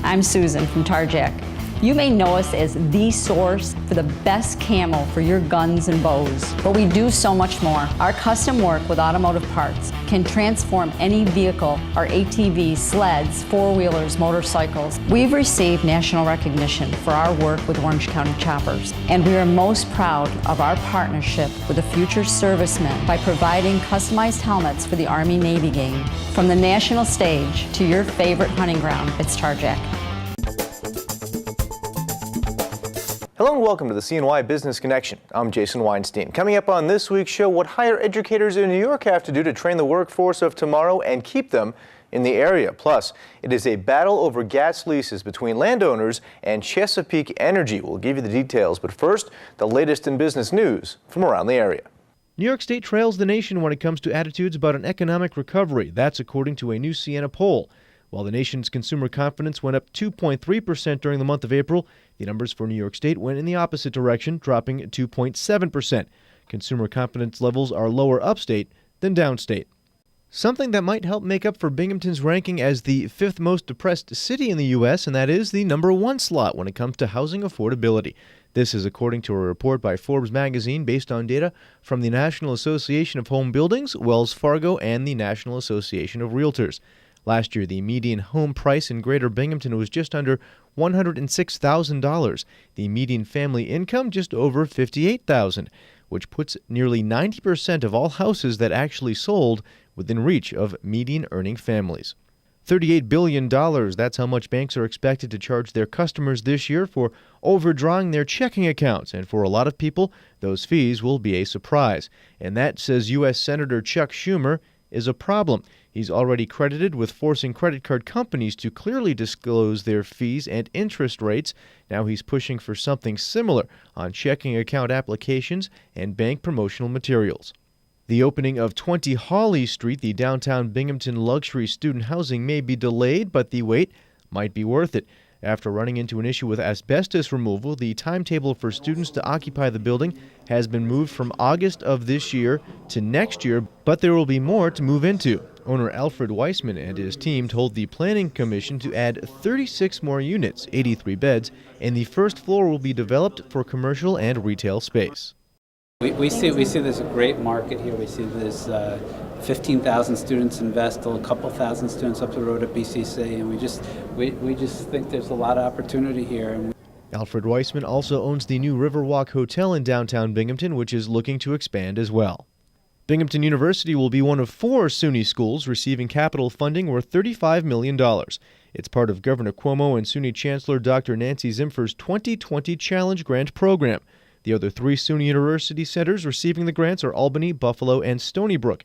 I'm Susan from Tarjac. You may know us as the source for the best camo for your guns and bows, but we do so much more. Our custom work with automotive parts can transform any vehicle, our ATVs, sleds, four-wheelers, motorcycles. We've received national recognition for our work with Orange County Choppers, and we are most proud of our partnership with the future servicemen by providing customized helmets for the Army-Navy game. From the national stage to your favorite hunting ground, it's Tarjac. Hello and welcome to the CNY Business Connection. I'm Jason Weinstein. Coming up on this week's show, what higher educators in New York have to do to train the workforce of tomorrow and keep them in the area. Plus, it is a battle over gas leases between landowners and Chesapeake Energy. We'll give you the details, but first, the latest in business news from around the area. New York State trails the nation when it comes to attitudes about an economic recovery. That's according to a new Siena poll. While the nation's consumer confidence went up 2.3% during the month of April, the numbers for New York State went in the opposite direction, dropping 2.7%. Consumer confidence levels are lower upstate than downstate. Something that might help make up for Binghamton's ranking as the fifth most depressed city in the U.S., and that is the #1 slot when it comes to housing affordability. This is according to a report by Forbes magazine based on data from the National Association of Home Buildings, Wells Fargo, and the National Association of Realtors. Last year, the median home price in Greater Binghamton was just under $106,000. The median family income just over $58,000, which puts nearly 90% of all houses that actually sold within reach of median earning families. $38 billion, that's how much banks are expected to charge their customers this year for overdrawing their checking accounts. And for a lot of people, those fees will be a surprise. And that, says U.S. Senator Chuck Schumer, is a problem. He's already credited with forcing credit card companies to clearly disclose their fees and interest rates. Now he's pushing for something similar on checking account applications and bank promotional materials. The opening of 20 Hawley Street, the downtown Binghamton luxury student housing, may be delayed, but the wait might be worth it. After running into an issue with asbestos removal, the timetable for students to occupy the building has been moved from August of this year to next year, but there will be more to move into. Owner Alfred Weissman and his team told the Planning Commission to add 36 more units, 83 beds, and the first floor will be developed for commercial and retail space. We see there's a great market here. We see there's 15,000 students in Vestal, a couple thousand students up the road at BCC, and we just think there's a lot of opportunity here. Alfred Weissman also owns the new Riverwalk Hotel in downtown Binghamton, which is looking to expand as well. Binghamton University will be one of 4 SUNY schools receiving capital funding worth $35 million. It's part of Governor Cuomo and SUNY Chancellor Dr. Nancy Zimpher's 2020 Challenge Grant program. The other 3 SUNY University centers receiving the grants are Albany, Buffalo, and Stony Brook.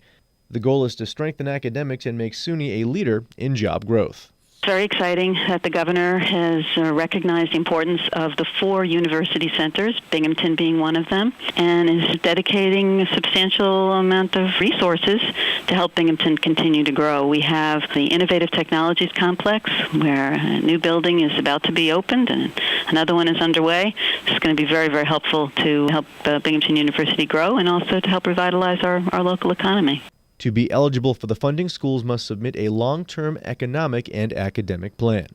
The goal is to strengthen academics and make SUNY a leader in job growth. It's very exciting that the governor has recognized the importance of the 4 university centers, Binghamton being one of them, and is dedicating a substantial amount of resources to help Binghamton continue to grow. We have the Innovative Technologies Complex, where a new building is about to be opened and another one is underway. This is going to be very, very helpful to help Binghamton University grow and also to help revitalize our local economy. To be eligible for the funding, schools must submit a long-term economic and academic plan.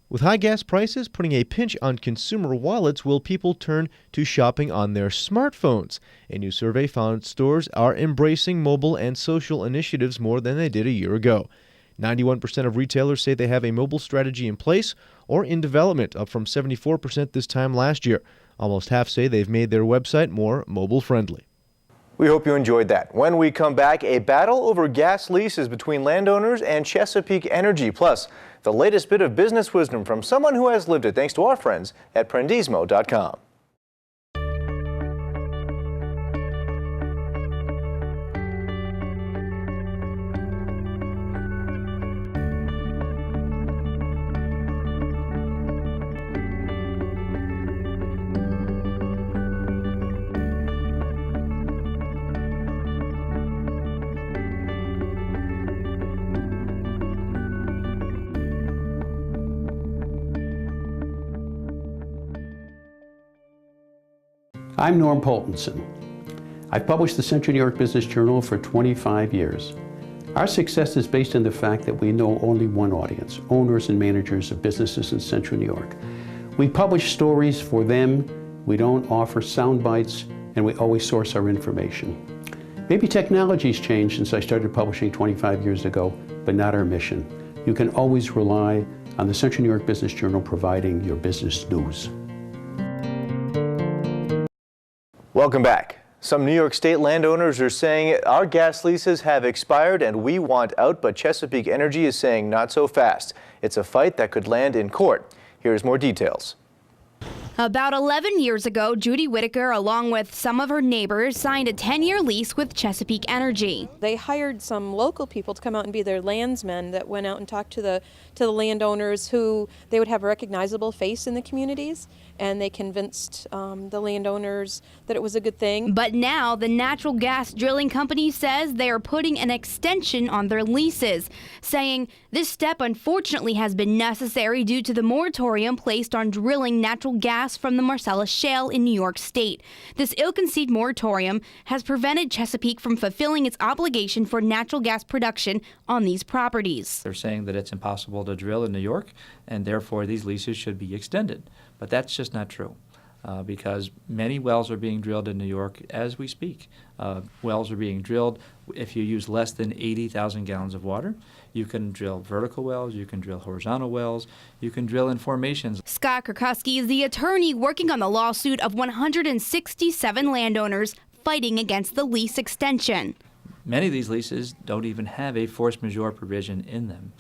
With high gas prices putting a pinch on consumer wallets, will people turn to shopping on their smartphones? A new survey found stores are embracing mobile and social initiatives more than they did a year ago. 91% of retailers say they have a mobile strategy in place or in development, up from 74% this time last year. Almost half say they've made their website more mobile-friendly. We hope you enjoyed that. When we come back, a battle over gas leases between landowners and Chesapeake Energy. Plus, the latest bit of business wisdom from someone who has lived it, thanks to our friends at Prendismo.com. I'm Norm Poltenson. I've published the Central New York Business Journal for 25 years. Our success is based on the fact that we know only one audience, owners and managers of businesses in Central New York. We publish stories for them, we don't offer sound bites, and we always source our information. Maybe technology's changed since I started publishing 25 years ago, but not our mission. You can always rely on the Central New York Business Journal providing your business news. Welcome back. Some New York State landowners are saying our gas leases have expired and we want out, but Chesapeake Energy is saying not so fast. It's a fight that could land in court. Here's more details. About 11 years ago, Judy Whitaker, along with some of her neighbors, signed a 10-year lease with Chesapeake Energy. They hired some local people to come out and be their landsmen that went out and talked to the landowners who they would have a recognizable face in the communities, and they convinced the landowners that it was a good thing. But now the natural gas drilling company says they are putting an extension on their leases, saying this step unfortunately has been necessary due to the moratorium placed on drilling natural gas from the Marcellus Shale in New York State. This ill-conceived moratorium has prevented Chesapeake from fulfilling its obligation for natural gas production on these properties. They're saying that it's impossible to drill in New York, and therefore these leases should be extended. But that's just not true, because many wells are being drilled in New York as we speak. Wells are being drilled. If you use less than 80,000 gallons of water, you can drill vertical wells, you can drill horizontal wells, you can drill in formations. Scott Kurkuski is the attorney working on the lawsuit of 167 landowners fighting against the lease extension. Many of these leases don't even have a force majeure provision in them.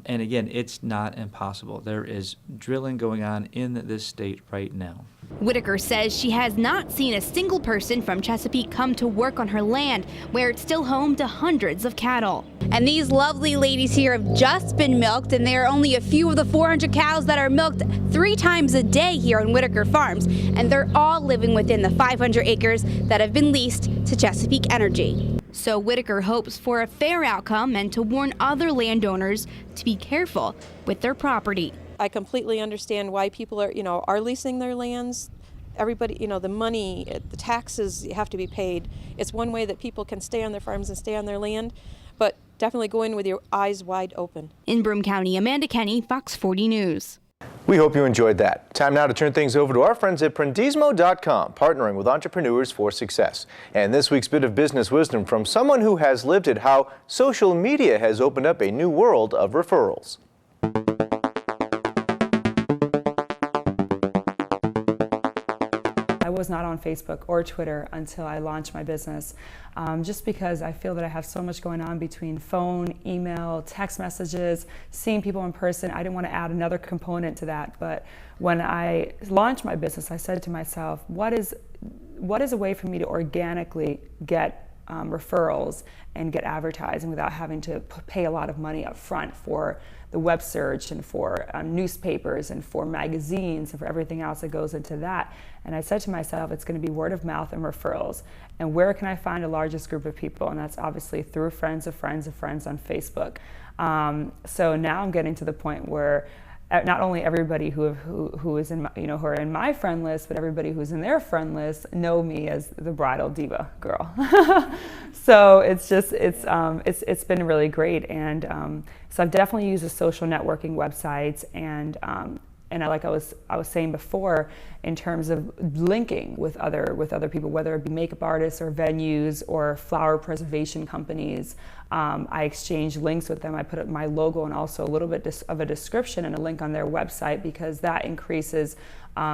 And again, it's not impossible. There is drilling going on in this state right now. Whitaker says she has not seen a single person from Chesapeake come to work on her land, where it's still home to hundreds of cattle. And these lovely ladies here have just been milked, and there are only a few of the 400 cows that are milked 3 times a day here on Whitaker Farms, and they're all living within the 500 acres that have been leased to Chesapeake Energy. So Whitaker hopes for a fair outcome and to warn other landowners to be careful with their property. I completely understand why people are leasing their lands. Everybody, the money, the taxes have to be paid. It's one way that people can stay on their farms and stay on their land, but definitely go in with your eyes wide open. In Broome County, Amanda Kenny, Fox 40 News. We hope you enjoyed that. Time now to turn things over to our friends at Prendismo.com, partnering with entrepreneurs for success. And this week's bit of business wisdom from someone who has lived it: how social media has opened up a new world of referrals. I was not on Facebook or Twitter until I launched my business, just because I feel that I have so much going on between phone, email, text messages, seeing people in person. I didn't want to add another component to that. But when I launched my business, I said to myself, what is a way for me to organically get referrals and get advertising without having to pay a lot of money up front for the web search and for newspapers and for magazines and for everything else that goes into that. And I said to myself, it's going to be word of mouth and referrals. And where can I find the largest group of people? And that's obviously through friends of friends of friends on Facebook. So now I'm getting to the point where not only everybody who is in my, who are in my friend list, but everybody who's in their friend list know me as the bridal diva girl. So it's been really great, and so I've definitely used the social networking websites, and like I was saying before, in terms of linking with other people, whether it be makeup artists or venues or flower preservation companies. I exchange links with them. I put up my logo and also a little bit of a description and a link on their website, because that increases,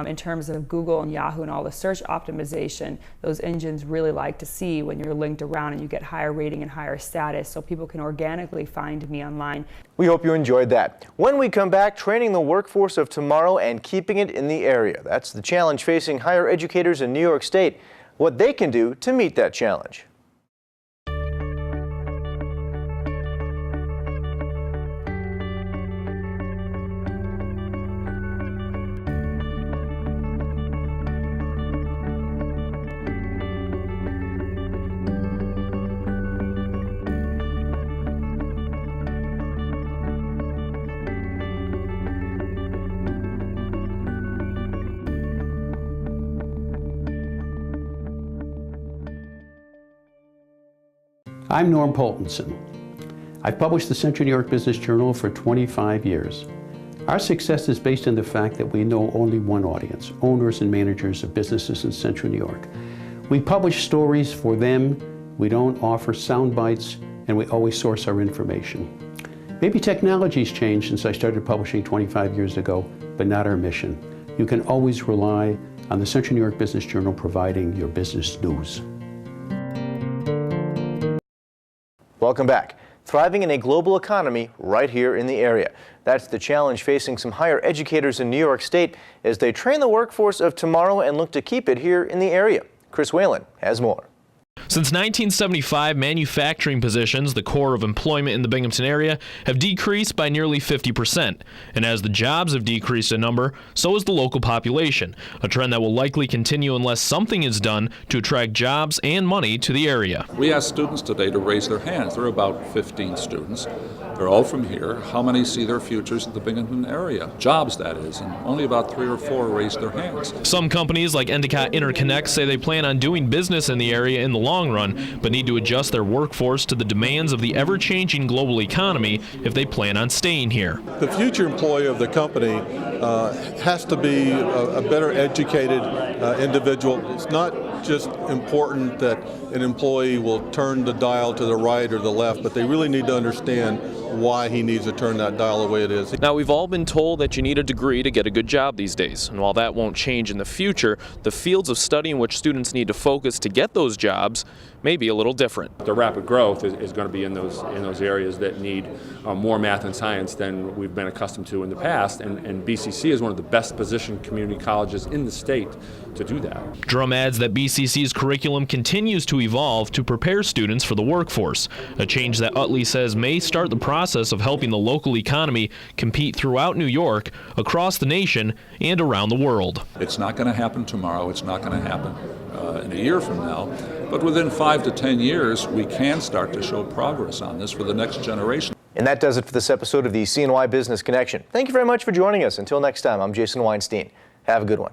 in terms of Google and Yahoo and all the search optimization, those engines really like to see when you're linked around and you get higher rating and higher status, so people can organically find me online. We hope you enjoyed that. When we come back, training the workforce of tomorrow and keeping it in the area. That's the challenge facing higher educators in New York State. What they can do to meet that challenge. I'm Norm Poltenson. I've published the Central New York Business Journal for 25 years. Our success is based on the fact that we know only one audience, owners and managers of businesses in Central New York. We publish stories for them, we don't offer sound bites, and we always source our information. Maybe technology's changed since I started publishing 25 years ago, but not our mission. You can always rely on the Central New York Business Journal providing your business news. Welcome back. Thriving in a global economy right here in the area. That's the challenge facing some higher educators in New York State as they train the workforce of tomorrow and look to keep it here in the area. Chris Whalen has more. Since 1975, manufacturing positions, the core of employment in the Binghamton area, have decreased by nearly 50%. And as the jobs have decreased in number, so has the local population, a trend that will likely continue unless something is done to attract jobs and money to the area. We asked students today to raise their hands. There are about 15 students. They're all from here. How many see their futures in the Binghamton area? Jobs, that is. And only about 3 or 4 raised their hands. Some companies like Endicott Interconnect say they plan on doing business in the area in the long run, but need to adjust their workforce to the demands of the ever-changing global economy if they plan on staying here. The future employee of the company has to be a better educated individual. It's not just important that an employee will turn the dial to the right or the left, but they really need to understand why he needs to turn that dial the way it is. Now, we've all been told that you need a degree to get a good job these days, and while that won't change in the future, the fields of study in which students need to focus to get those jobs may be a little different. The rapid growth is going to be in those areas that need more math and science than we've been accustomed to in the past, and BCC is one of the best positioned community colleges in the state to do that. Drum adds that BCC's curriculum continues to evolve to prepare students for the workforce, a change that Utley says may start the process of helping the local economy compete throughout New York, across the nation, and around the world. It's not going to happen tomorrow. It's not going to happen in a year from now. But within 5 to 10 years, we can start to show progress on this for the next generation. And that does it for this episode of the CNY Business Connection. Thank you very much for joining us. Until next time, I'm Jason Weinstein. Have a good one.